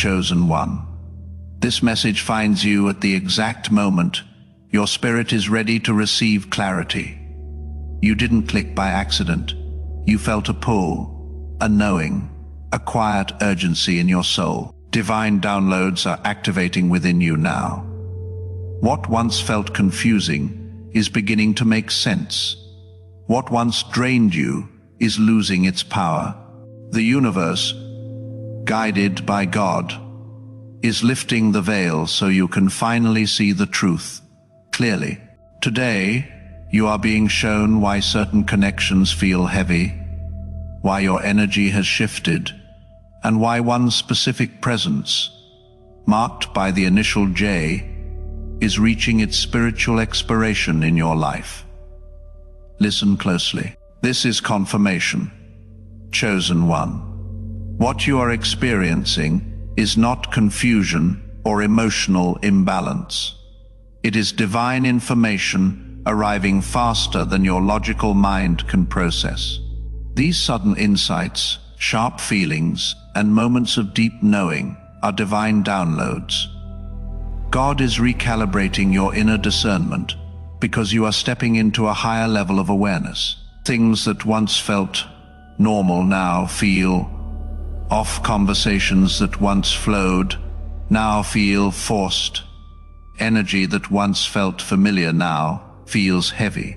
chosen one. This message finds you at the exact moment your spirit is ready to receive clarity. You didn't click by accident. You felt a pull, a knowing, a quiet urgency in your soul. Divine downloads are activating within you now. What once felt confusing is beginning to make sense. What once drained you is losing its power. The universe, guided by God, is lifting the veil so you can finally see the truth clearly. Today, you are being shown why certain connections feel heavy, why your energy has shifted, and why one specific presence, marked by the initial J, is reaching its spiritual expiration in your life. Listen closely. This is confirmation. Chosen one. What you are experiencing is not confusion or emotional imbalance. It is divine information arriving faster than your logical mind can process. These sudden insights, sharp feelings, and moments of deep knowing are divine downloads. God is recalibrating your inner discernment because you are stepping into a higher level of awareness. Things that once felt normal now feel off. Conversations that once flowed now feel forced. Energy that once felt familiar now feels heavy.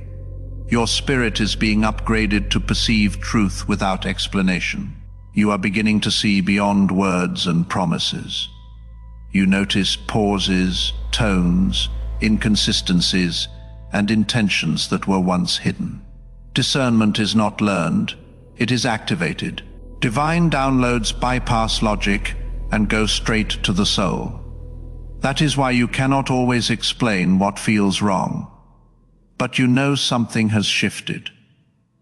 Your spirit is being upgraded to perceive truth without explanation. You are beginning to see beyond words and promises. You notice pauses, tones, inconsistencies, and intentions that were once hidden. Discernment is not learned, it is activated. Divine downloads bypass logic and go straight to the soul. That is why you cannot always explain what feels wrong. But you know something has shifted.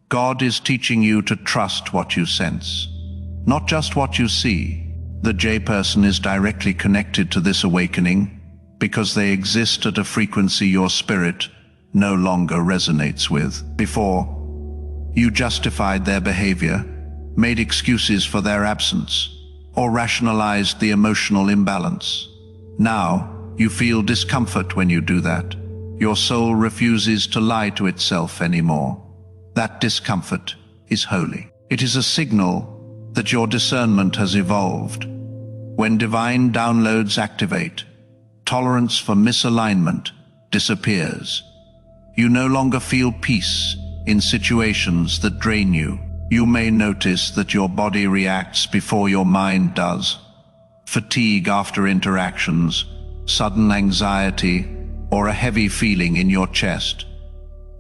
God is teaching you to trust what you sense, not just what you see. The J person is directly connected to this awakening because they exist at a frequency your spirit no longer resonates with. Before, you justified their behavior, made excuses for their absence, or rationalized the emotional imbalance. Now, you feel discomfort when you do that. Your soul refuses to lie to itself anymore. That discomfort is holy. It is a signal that your discernment has evolved. When divine downloads activate, tolerance for misalignment disappears. You no longer feel peace in situations that drain you. You may notice that your body reacts before your mind does. Fatigue after interactions, sudden anxiety, or a heavy feeling in your chest.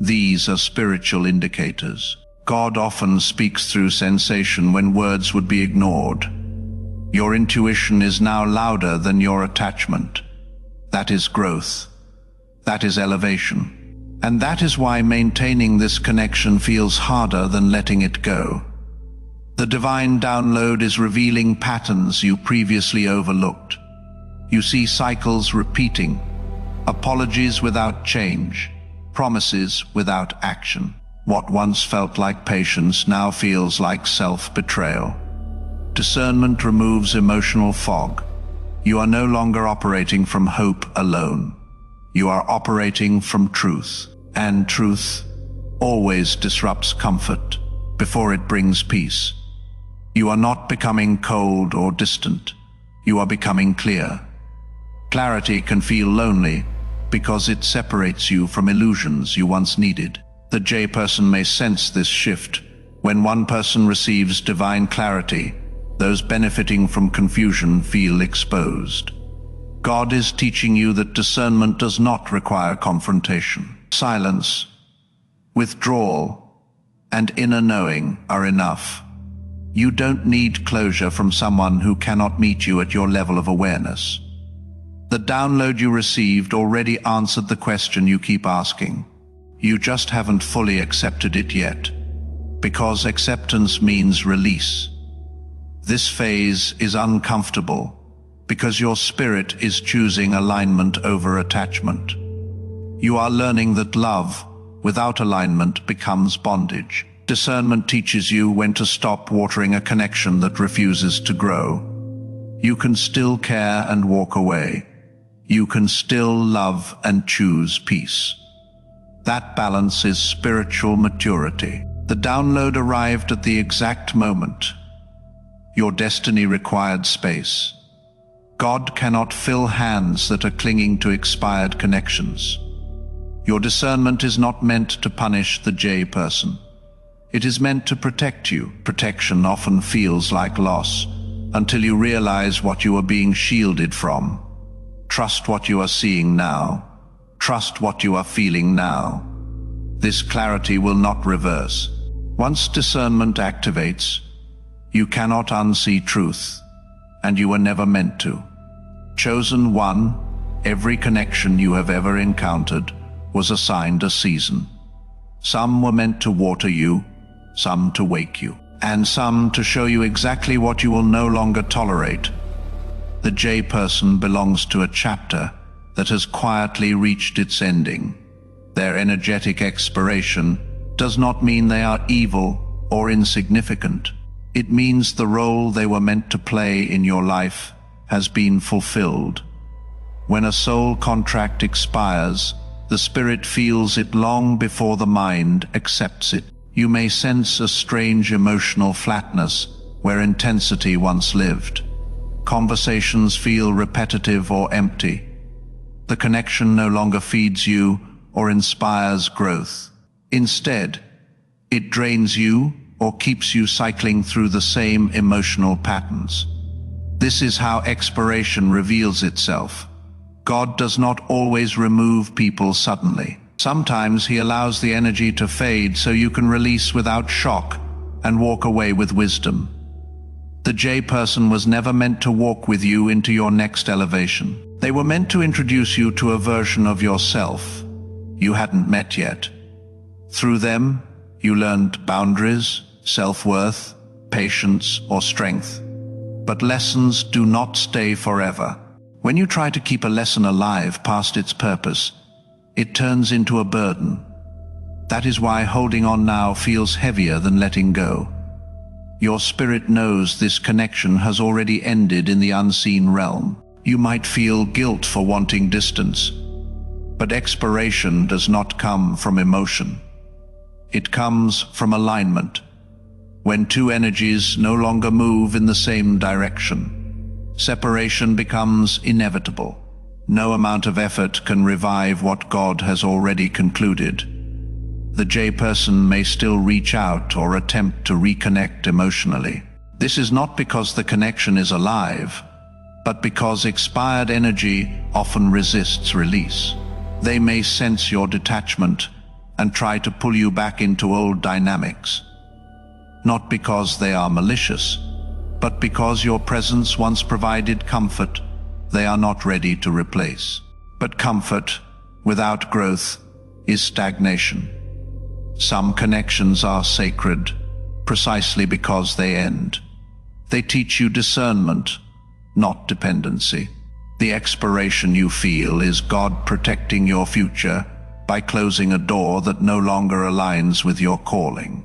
These are spiritual indicators. God often speaks through sensation when words would be ignored. Your intuition is now louder than your attachment. That is growth. That is elevation. And that is why maintaining this connection feels harder than letting it go. The divine download is revealing patterns you previously overlooked. You see cycles repeating, apologies without change, promises without action. What once felt like patience now feels like self-betrayal. Discernment removes emotional fog. You are no longer operating from hope alone. You are operating from truth. And truth always disrupts comfort before it brings peace. You are not becoming cold or distant. You are becoming clear. Clarity can feel lonely because it separates you from illusions you once needed. The J person may sense this shift. When one person receives divine clarity, those benefiting from confusion feel exposed. God is teaching you that discernment does not require confrontation. Silence, withdrawal, and inner knowing are enough. You don't need closure from someone who cannot meet you at your level of awareness. The download you received already answered the question you keep asking. You just haven't fully accepted it yet, because acceptance means release. This phase is uncomfortable because your spirit is choosing alignment over attachment. You are learning that love without alignment becomes bondage. Discernment teaches you when to stop watering a connection that refuses to grow. You can still care and walk away. You can still love and choose peace. That balance is spiritual maturity. The download arrived at the exact moment. Your destiny required space. God cannot fill hands that are clinging to expired connections. Your discernment is not meant to punish the J person. It is meant to protect you. Protection often feels like loss until you realize what you are being shielded from. Trust what you are seeing now. Trust what you are feeling now. This clarity will not reverse. Once discernment activates, you cannot unsee truth, and you were never meant to. Chosen one, every connection you have ever encountered was assigned a season. Some were meant to water you, some to wake you, and some to show you exactly what you will no longer tolerate. The J person belongs to a chapter that has quietly reached its ending. Their energetic expiration does not mean they are evil or insignificant. It means the role they were meant to play in your life has been fulfilled. When a soul contract expires, the spirit feels it long before the mind accepts it. You may sense a strange emotional flatness where intensity once lived. Conversations feel repetitive or empty. The connection no longer feeds you or inspires growth. Instead, it drains you or keeps you cycling through the same emotional patterns. This is how expiration reveals itself. God does not always remove people suddenly. Sometimes he allows the energy to fade so you can release without shock and walk away with wisdom. The J person was never meant to walk with you into your next elevation. They were meant to introduce you to a version of yourself you hadn't met yet. Through them, you learned boundaries, self-worth, patience, or strength. But lessons do not stay forever. When you try to keep a lesson alive past its purpose, it turns into a burden. That is why holding on now feels heavier than letting go. Your spirit knows this connection has already ended in the unseen realm. You might feel guilt for wanting distance, but expiration does not come from emotion. It comes from alignment. When two energies no longer move in the same direction, separation becomes inevitable. No amount of effort can revive what God has already concluded. The J person may still reach out or attempt to reconnect emotionally. This is not because the connection is alive, but because expired energy often resists release. They may sense your detachment and try to pull you back into old dynamics. Not because they are malicious, but because your presence once provided comfort they are not ready to replace. But comfort without growth is stagnation. Some connections are sacred precisely because they end. They teach you discernment, not dependency. The expiration you feel is God protecting your future by closing a door that no longer aligns with your calling.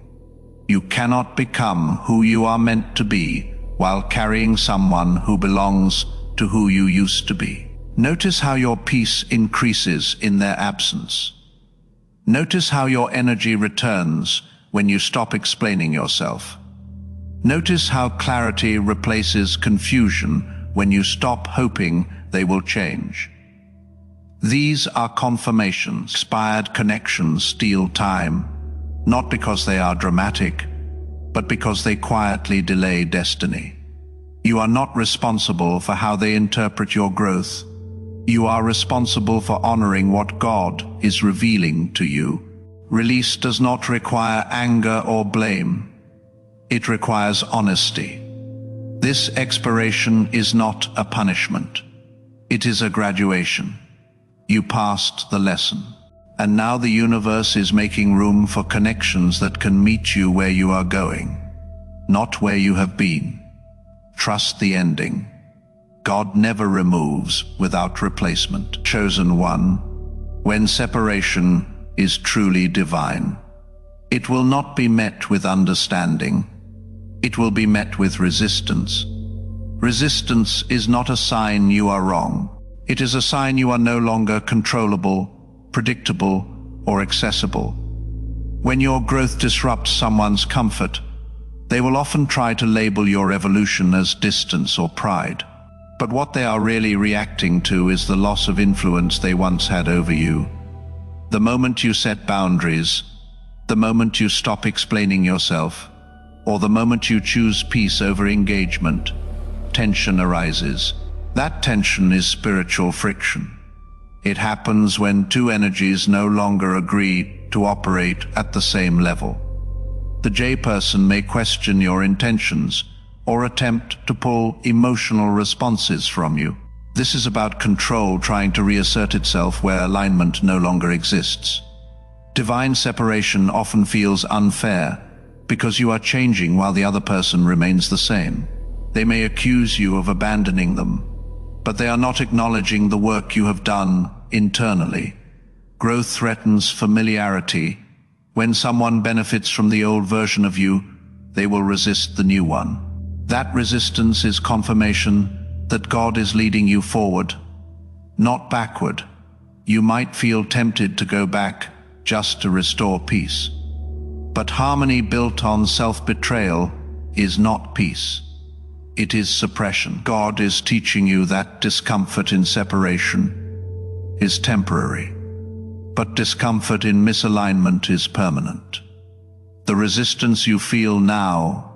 You cannot become who you are meant to be while carrying someone who belongs to who you used to be. Notice how your peace increases in their absence. Notice how your energy returns when you stop explaining yourself. Notice how clarity replaces confusion when you stop hoping they will change. These are confirmations. Expired connections steal time, not because they are dramatic, but because they quietly delay destiny. You are not responsible for how they interpret your growth. You are responsible for honoring what God is revealing to you. Release does not require anger or blame. It requires honesty. This expiration is not a punishment. It is a graduation. You passed the lesson. And now the universe is making room for connections that can meet you where you are going, not where you have been. Trust the ending. God never removes without replacement. Chosen one, when separation is truly divine, it will not be met with understanding. It will be met with resistance. Resistance is not a sign you are wrong. It is a sign you are no longer controllable, predictable, or accessible. When your growth disrupts someone's comfort, they will often try to label your evolution as distance or pride. But what they are really reacting to is the loss of influence they once had over you. The moment you set boundaries, the moment you stop explaining yourself, or the moment you choose peace over engagement, tension arises. That tension is spiritual friction. It happens when two energies no longer agree to operate at the same level. The J person may question your intentions or attempt to pull emotional responses from you. This is about control trying to reassert itself where alignment no longer exists. Divine separation often feels unfair because you are changing while the other person remains the same. They may accuse you of abandoning them, but they are not acknowledging the work you have done internally. Growth threatens familiarity. When someone benefits from the old version of you, they will resist the new one. That resistance is confirmation that God is leading you forward, not backward. You might feel tempted to go back just to restore peace. But harmony built on self-betrayal is not peace. It is suppression. God is teaching you that discomfort in separation is temporary, but discomfort in misalignment is permanent. The resistance you feel now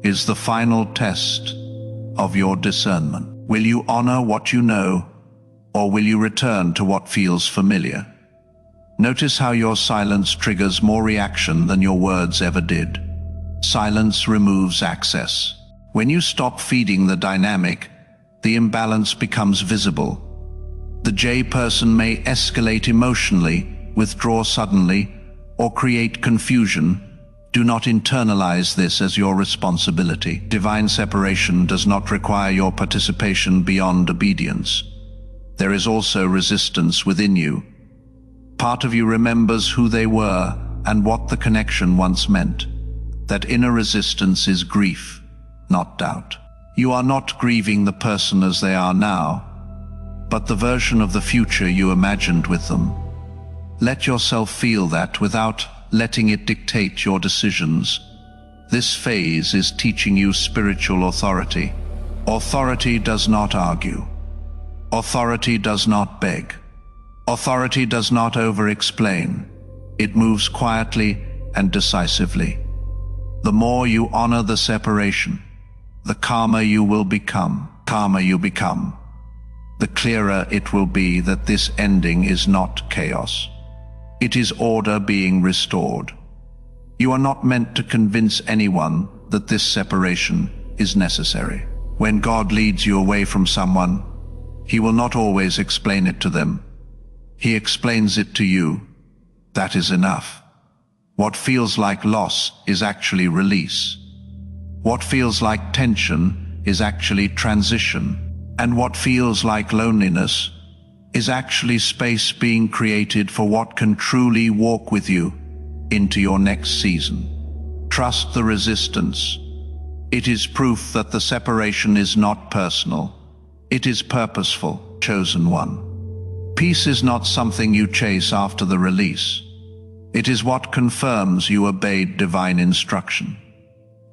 is the final test of your discernment. Will you honor what you know, or will you return to what feels familiar? Notice how your silence triggers more reaction than your words ever did. Silence removes access. When you stop feeding the dynamic, the imbalance becomes visible. The J person may escalate emotionally, withdraw suddenly, or create confusion. Do not internalize this as your responsibility. Divine separation does not require your participation beyond obedience. There is also resistance within you. Part of you remembers who they were and what the connection once meant. That inner resistance is grief, not doubt. You are not grieving the person as they are now, but the version of the future you imagined with them. Let yourself feel that without letting it dictate your decisions. This phase is teaching you spiritual authority. Authority does not argue. Authority does not beg. Authority does not over-explain. It moves quietly and decisively. The more you honor the separation, the calmer you will become. Calmer you become, the clearer it will be that this ending is not chaos. It is order being restored. You are not meant to convince anyone that this separation is necessary. When God leads you away from someone, He will not always explain it to them. He explains it to you. That is enough. What feels like loss is actually release. What feels like tension is actually transition. And what feels like loneliness is actually space being created for what can truly walk with you into your next season. Trust the resistance. It is proof that the separation is not personal. It is purposeful, chosen one. Peace is not something you chase after the release. It is what confirms you obeyed divine instruction.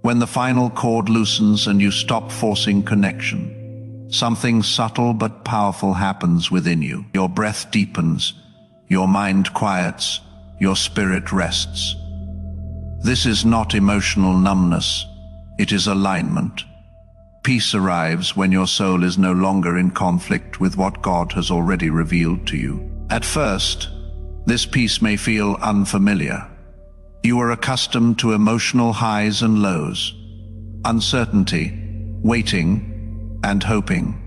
When the final cord loosens and you stop forcing connection, something subtle but powerful happens within you. Your breath deepens, your mind quiets, your spirit rests. This is not emotional numbness, it is alignment. Peace arrives when your soul is no longer in conflict with what God has already revealed to you. At first, this peace may feel unfamiliar. You are accustomed to emotional highs and lows, uncertainty, waiting, and hoping.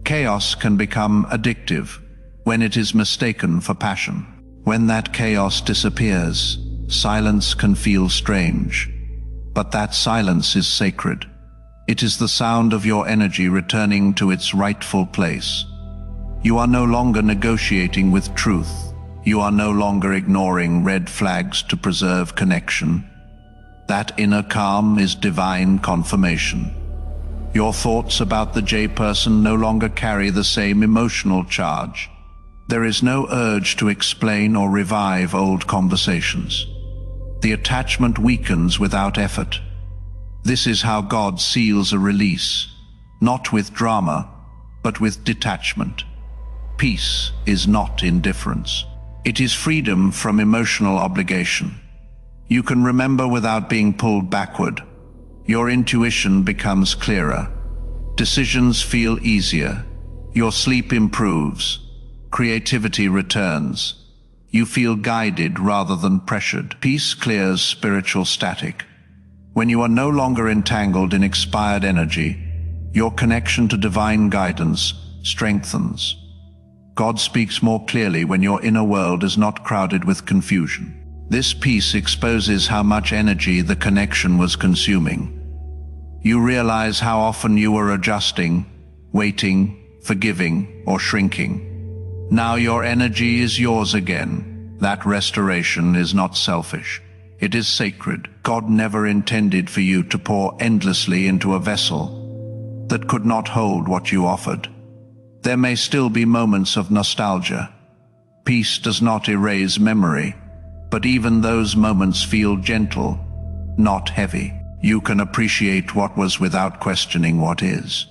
Chaos can become addictive when it is mistaken for passion. When that chaos disappears, silence can feel strange. But that silence is sacred. It is the sound of your energy returning to its rightful place. You are no longer negotiating with truth. You are no longer ignoring red flags to preserve connection. That inner calm is divine confirmation. Your thoughts about the J person no longer carry the same emotional charge. There is no urge to explain or revive old conversations. The attachment weakens without effort. This is how God seals a release, not with drama, but with detachment. Peace is not indifference. It is freedom from emotional obligation. You can remember without being pulled backward. Your intuition becomes clearer. Decisions feel easier. Your sleep improves. Creativity returns. You feel guided rather than pressured. Peace clears spiritual static. When you are no longer entangled in expired energy, your connection to divine guidance strengthens. God speaks more clearly when your inner world is not crowded with confusion. This peace exposes how much energy the connection was consuming. You realize how often you were adjusting, waiting, forgiving, or shrinking. Now your energy is yours again. That restoration is not selfish. It is sacred. God never intended for you to pour endlessly into a vessel that could not hold what you offered. There may still be moments of nostalgia. Peace does not erase memory, but even those moments feel gentle, not heavy. You can appreciate what was without questioning what is.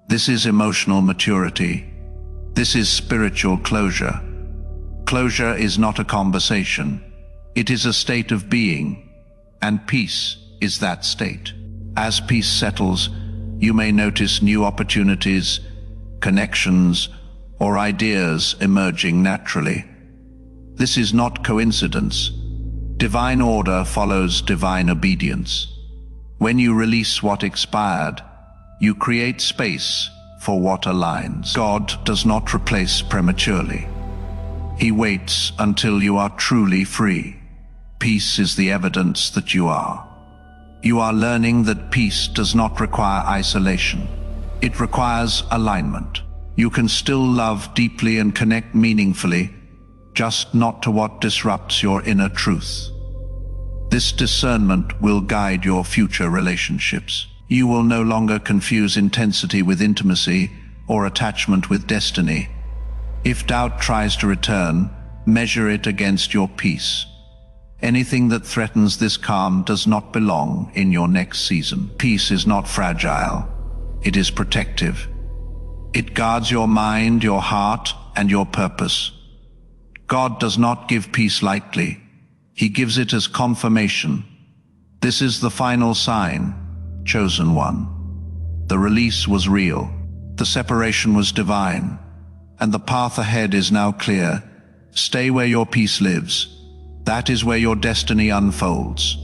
This is emotional maturity. This is spiritual closure. Closure is not a conversation. It is a state of being, and peace is that state. As peace settles, you may notice new opportunities, connections, or ideas emerging naturally. This is not coincidence. Divine order follows divine obedience. When you release what expired, you create space for what aligns. God does not replace prematurely. He waits until you are truly free. Peace is the evidence that you are. You are learning that peace does not require isolation. It requires alignment. You can still love deeply and connect meaningfully, just not to what disrupts your inner truth. This discernment will guide your future relationships. You will no longer confuse intensity with intimacy or attachment with destiny. If doubt tries to return, measure it against your peace. Anything that threatens this calm does not belong in your next season. Peace is not fragile. It is protective. It guards your mind, your heart, and your purpose. God does not give peace lightly. He gives it as confirmation. This is the final sign, chosen one. The release was real. The separation was divine. And the path ahead is now clear. Stay where your peace lives. That is where your destiny unfolds.